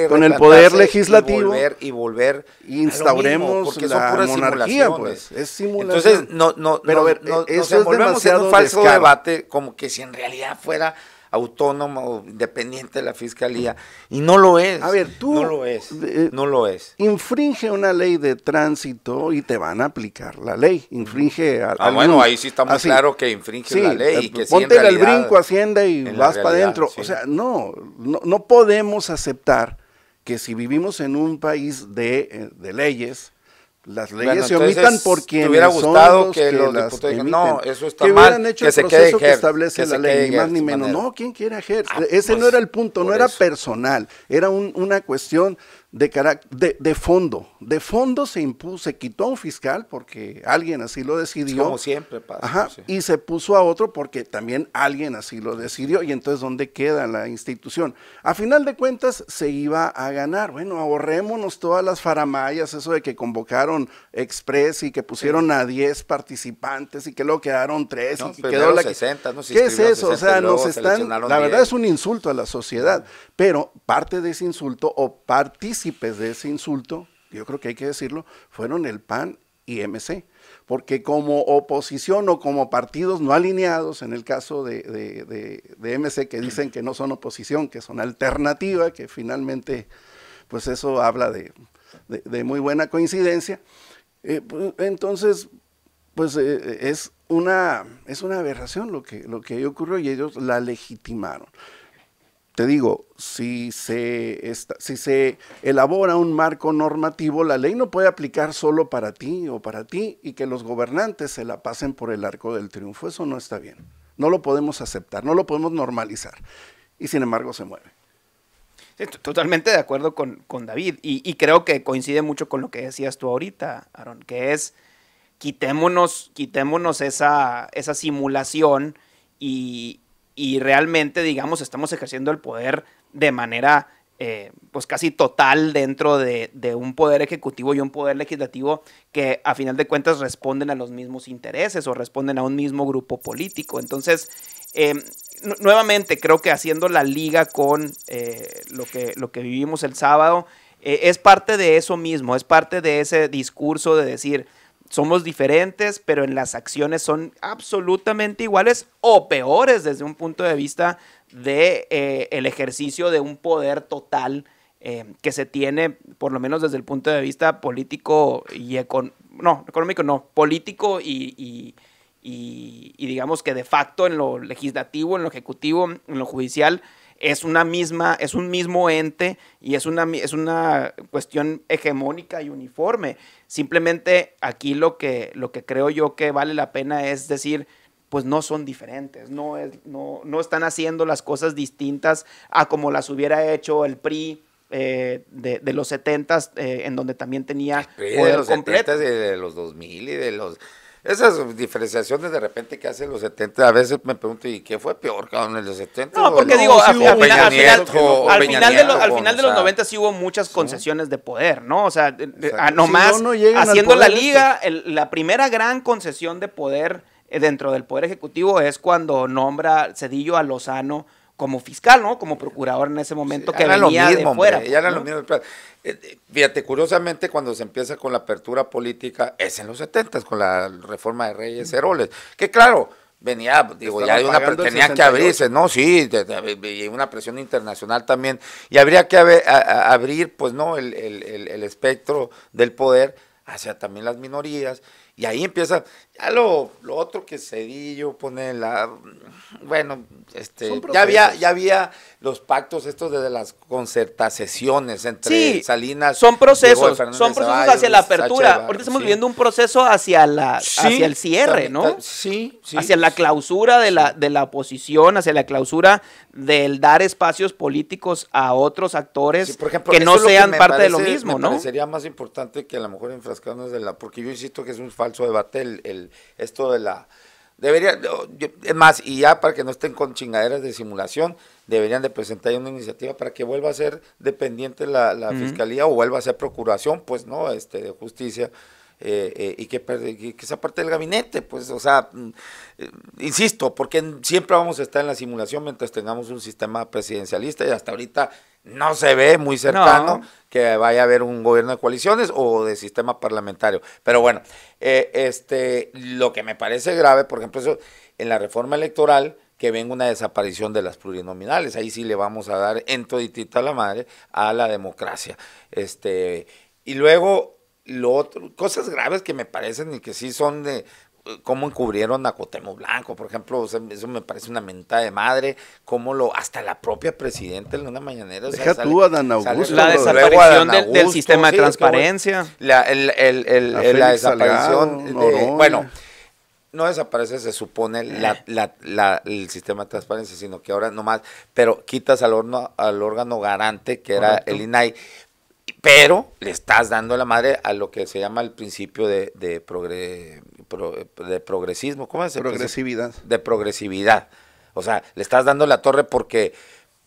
con el poder legislativo, y volver instauremos la monarquía, pues, es simulación. Entonces, pero a ver, eso es demasiado en un falso debate, como que si en realidad fuera autónomo, independiente de la fiscalía, y no lo es. A ver, tú no lo es. Infringe una ley de tránsito y te van a aplicar la ley. Infringe bueno, ahí sí está muy claro que infringe la ley. Y que ponte el brinco, Hacienda, y vas para adentro. Sí. O sea, no podemos aceptar que si vivimos en un país de leyes, las leyes se omitan por quienes hubiera gustado son que los las diputados emiten. No, eso está que mal, hubieran hecho que el se proceso quede que establece la ley, ni más ni menos. manera. No, ¿quién quiere a Hertz? Ese no era el punto, no era personal, era una cuestión de fondo. De fondo se impuso, se quitó a un fiscal porque alguien así lo decidió. Como siempre pasa. Ajá, sí. Y se puso a otro porque también alguien así lo decidió. Y entonces, ¿dónde queda la institución? A final de cuentas, se iba a ganar. Bueno, ahorrémonos todas las faramayas, eso de que convocaron express y que pusieron a 10 participantes y que luego quedaron 3 y que quedó la 60, ¿no? ¿Qué es eso? O sea, nos están, la verdad es un insulto a la sociedad, pero parte de ese insulto o partícipes de ese insulto, yo creo que hay que decirlo, fueron el PAN y MC, porque como oposición o como partidos no alineados, en el caso de MC, que dicen que no son oposición, que son alternativa, que finalmente, pues eso habla de muy buena coincidencia, entonces, pues es una aberración lo que ocurrió y ellos la legitimaron. Te digo, si se elabora un marco normativo, la ley no puede aplicar solo para ti o para ti y que los gobernantes se la pasen por el arco del triunfo. Eso no está bien. No lo podemos aceptar, no lo podemos normalizar. Y sin embargo se mueve. Sí, totalmente de acuerdo con David. Y creo que coincide mucho con lo que decías tú ahorita, Aaron, que es quitémonos esa simulación y realmente, digamos, estamos ejerciendo el poder de manera pues casi total dentro de un poder ejecutivo y un poder legislativo que a final de cuentas responden a los mismos intereses o responden a un mismo grupo político. Entonces, nuevamente creo que haciendo la liga con lo que vivimos el sábado, es parte de eso mismo, es parte de ese discurso de decir, somos diferentes, pero en las acciones son absolutamente iguales o peores desde un punto de vista de el ejercicio de un poder total que se tiene, por lo menos desde el punto de vista político y político y digamos que de facto en lo legislativo, en lo ejecutivo, en lo judicial, es un mismo ente y es una cuestión hegemónica y uniforme. Simplemente aquí lo que creo yo que vale la pena es decir, pues no son diferentes, no están haciendo las cosas distintas a como las hubiera hecho el PRI de los 70s, en donde también tenía poder de los completo. 70s, de los 2000 y de los... Esas diferenciaciones de repente que hacen los 70, a veces me pregunto, ¿y qué fue peor, cabrón, en los 70? No, porque digo, al final de los 90 sí hubo muchas concesiones de poder, ¿no? O sea, nomás haciendo la liga, la primera gran concesión de poder dentro del Poder Ejecutivo es cuando nombra Zedillo a Lozano como fiscal, ¿no? Como procurador en ese momento, sí, que venía de fuera. Ya era lo mismo. Fíjate, curiosamente, cuando se empieza con la apertura política, es en los 70s, con la reforma de Reyes Heroles, que claro, venía, digo, ya tenía que abrirse, ¿no? Sí, y una presión internacional también, y habría que abrir, pues, ¿no? El espectro del poder hacia también las minorías, y ahí empieza, ya lo otro que Zedillo pone bueno, ya había los pactos estos de las concertaciones entre Salinas. Son procesos hacia la apertura. Ahorita estamos viviendo un proceso hacia el cierre, ¿no? Sí. Hacia la clausura de la oposición, hacia la clausura del dar espacios políticos a otros actores, por ejemplo, que no sean parte de lo mismo, ¿no? Sería más importante que a lo mejor enfrascarnos porque yo insisto que es un falso debate esto de la... es más, y ya para que no estén con chingaderas de simulación, deberían de presentar una iniciativa para que vuelva a ser dependiente la fiscalía o vuelva a ser procuración, pues, ¿no? De justicia, y que sea parte del gabinete, pues, o sea, insisto, porque siempre vamos a estar en la simulación mientras tengamos un sistema presidencialista y hasta ahorita no se ve muy cercano que vaya a haber un gobierno de coaliciones o de sistema parlamentario. Pero bueno, lo que me parece grave, por ejemplo, eso en la reforma electoral, que venga una desaparición de las plurinominales. Ahí sí le vamos a dar en toditita la madre a la democracia. Y luego, lo otro, cosas graves que me parecen y que sí son de... cómo encubrieron a Cuauhtémoc Blanco, por ejemplo, o sea, eso me parece una mentada de madre, hasta la propia presidenta en una mañanera. Deja tú a Dan Augusto. La desaparición del sistema de transparencia. La desaparición bueno, no desaparece, se supone, el sistema de transparencia, sino que ahora nomás, pero quitas al órgano garante, que era el INAI. pero le estás dando la madre a lo que se llama el principio de progresismo, ¿cómo es? Progresividad. De progresividad. O sea, le estás dando la torre porque,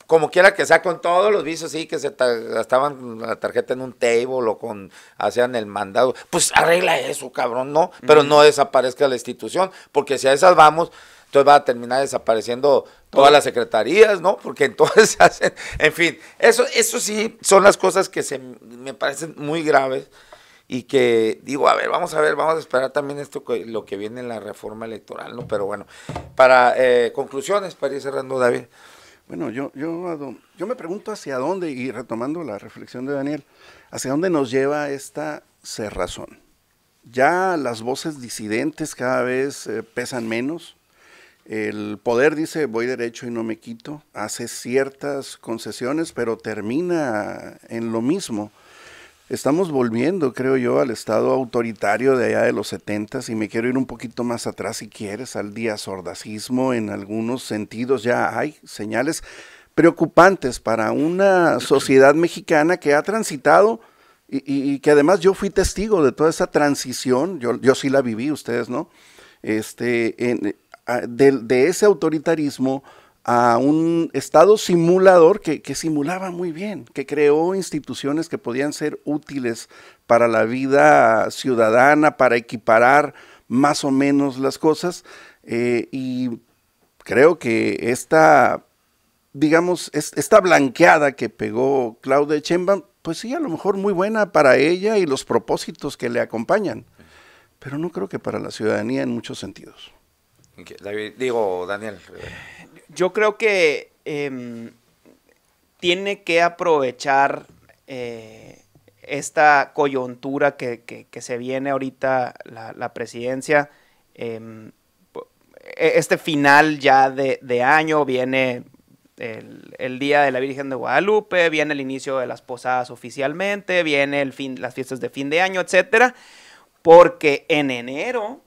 como quiera que sea, con todos los vicios, sí, que se gastaban la tarjeta en un table o hacían el mandado, pues arregla eso, cabrón, ¿no? Pero no desaparezca la institución, porque si a esas vamos, entonces va a terminar desapareciendo todas las secretarías, ¿no? Porque entonces hacen, en fin, eso sí son las cosas que me parecen muy graves y que digo, vamos a esperar también lo que viene en la reforma electoral, ¿no? Pero bueno, para conclusiones, para ir cerrando, David. Bueno, yo me pregunto hacia dónde, y retomando la reflexión de Daniel, hacia dónde nos lleva esta cerrazón. Ya las voces disidentes cada vez pesan menos. El poder dice, voy derecho y no me quito, hace ciertas concesiones, pero termina en lo mismo. Estamos volviendo, creo yo, al estado autoritario de allá de los 70s, y me quiero ir un poquito más atrás, si quieres, al diazordacismo. En algunos sentidos ya hay señales preocupantes para una sociedad mexicana que ha transitado, y que además yo fui testigo de toda esa transición, yo sí la viví, ustedes no, de ese autoritarismo a un estado simulador que simulaba muy bien, que creó instituciones que podían ser útiles para la vida ciudadana, para equiparar más o menos las cosas, y creo que esta blanqueada que pegó Claudia Sheinbaum, pues sí, a lo mejor muy buena para ella y los propósitos que le acompañan, pero no creo que para la ciudadanía en muchos sentidos. Daniel. Yo creo que tiene que aprovechar esta coyuntura que se viene ahorita la presidencia. Este final ya de año, viene el Día de la Virgen de Guadalupe, viene el inicio de las posadas oficialmente, viene las fiestas de fin de año, etcétera, porque en enero,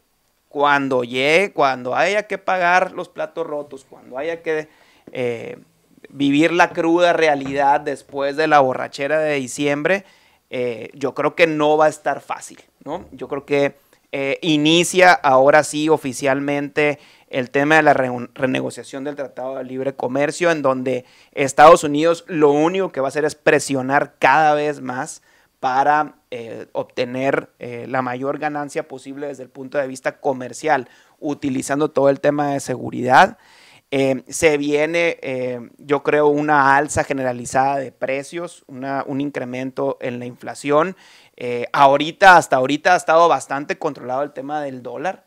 cuando haya que pagar los platos rotos, cuando haya que vivir la cruda realidad después de la borrachera de diciembre, yo creo que no va a estar fácil, ¿no? Yo creo que inicia ahora sí oficialmente el tema de la renegociación del Tratado de Libre Comercio, en donde Estados Unidos lo único que va a hacer es presionar cada vez más para obtener la mayor ganancia posible desde el punto de vista comercial, utilizando todo el tema de seguridad. Se viene, yo creo, una alza generalizada de precios, un incremento en la inflación. Hasta ahorita ha estado bastante controlado el tema del dólar.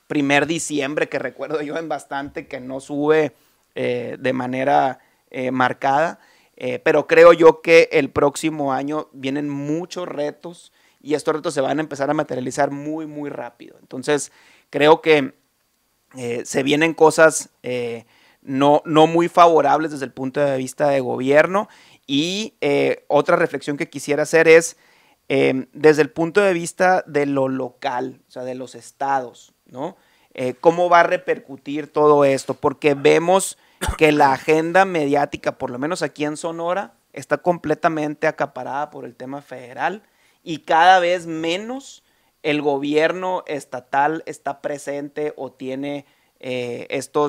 Primer diciembre que recuerdo yo en bastante que no sube de manera marcada. Pero creo yo que el próximo año vienen muchos retos y estos retos se van a empezar a materializar muy, muy rápido. Entonces, creo que se vienen cosas no muy favorables desde el punto de vista de gobierno. Y otra reflexión que quisiera hacer es desde el punto de vista de lo local, o sea, de los estados, ¿no? ¿Cómo va a repercutir todo esto? Porque vemos que la agenda mediática, por lo menos aquí en Sonora, está completamente acaparada por el tema federal y cada vez menos el gobierno estatal está presente o tiene esta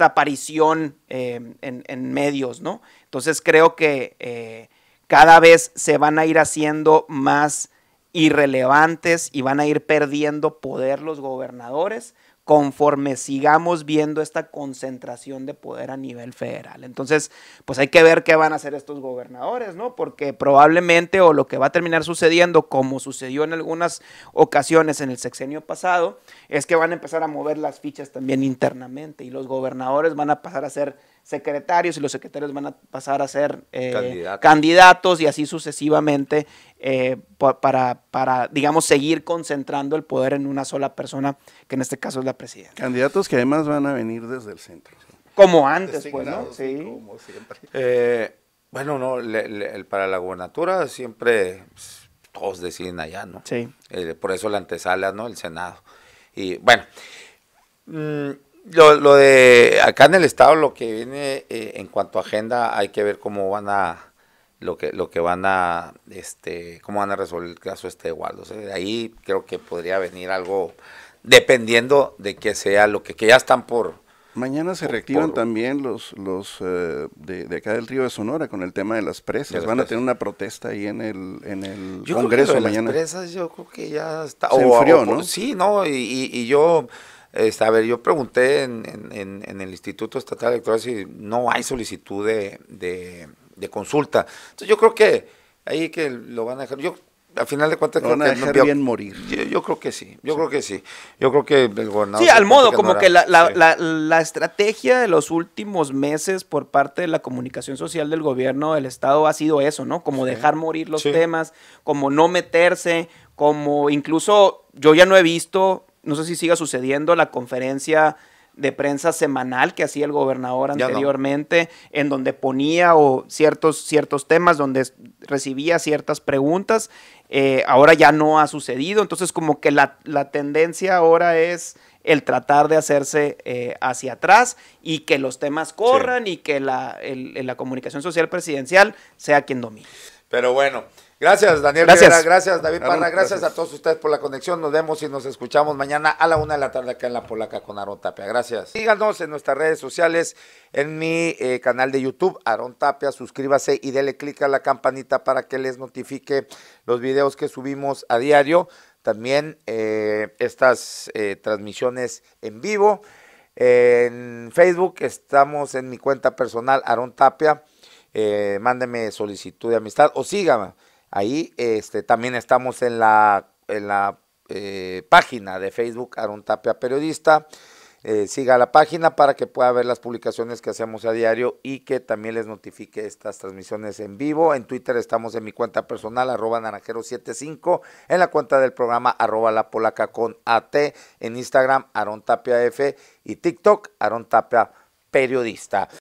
aparición en medios, ¿no? Entonces creo que cada vez se van a ir haciendo más irrelevantes y van a ir perdiendo poder los gobernadores conforme sigamos viendo esta concentración de poder a nivel federal. Entonces, pues hay que ver qué van a hacer estos gobernadores, ¿no? Porque probablemente, o lo que va a terminar sucediendo, como sucedió en algunas ocasiones en el sexenio pasado, es que van a empezar a mover las fichas también internamente y los gobernadores van a pasar a ser secretarios y los secretarios van a pasar a ser candidatos y así sucesivamente para, digamos, seguir concentrando el poder en una sola persona, que en este caso es la presidenta. Candidatos que además van a venir desde el centro. Como antes, pues, ¿no? Sí. Como siempre. Bueno, no, para la gobernatura siempre todos deciden allá, ¿no? Sí. Por eso la antesala, ¿no? El Senado. Y bueno, lo de acá en el estado, lo que viene en cuanto a agenda, hay que ver cómo van a lo que van a, cómo van a resolver el caso de Waldo. O sea, de ahí creo que podría venir algo, dependiendo de que sea lo que ya están por... Mañana se reactivan también los de acá del Río de Sonora con el tema de las presas. Van a tener una protesta ahí en el yo Congreso creo que mañana. Las presas yo creo que ya está... Se enfrió, ¿no? Sí, ¿no? Y yo, a ver, yo pregunté en el Instituto Estatal Electoral si no hay solicitud de consulta. Entonces yo creo que ahí que lo van a dejar... Al final de cuentas, lo van a dejar bien morir. Yo creo que sí, yo creo que sí. Yo creo que el gobernador... Sí, al modo, como que la estrategia de los últimos meses por parte de la comunicación social del gobierno del Estado ha sido eso, ¿no? Como dejar morir los temas, como no meterse, como incluso yo ya no he visto, no sé si siga sucediendo, la conferencia de prensa semanal que hacía el gobernador anteriormente, en donde ponía ciertos temas, donde recibía ciertas preguntas. Ahora ya no ha sucedido, entonces como que la tendencia ahora es el tratar de hacerse hacia atrás y que los temas corran y que la comunicación social presidencial sea quien domine. Pero bueno, gracias Daniel Rivera, gracias David Parra, gracias a todos ustedes por la conexión, nos vemos y nos escuchamos mañana a la 1:00 p.m. acá en La Polaca con Aarón Tapia, gracias. Síganos en nuestras redes sociales, en mi canal de YouTube, Aarón Tapia, suscríbase y dele clic a la campanita para que les notifique los videos que subimos a diario, también estas transmisiones en vivo, en Facebook estamos en mi cuenta personal, Aarón Tapia, mándeme solicitud de amistad o sígame. Ahí también estamos en la página de Facebook Aarón Tapia Periodista. Siga la página para que pueda ver las publicaciones que hacemos a diario y que también les notifique estas transmisiones en vivo. En Twitter estamos en mi cuenta personal, @naranjero75, en la cuenta del programa @lapolaca con AT, en Instagram Aarón Tapia F y TikTok Aarón Tapia Periodista.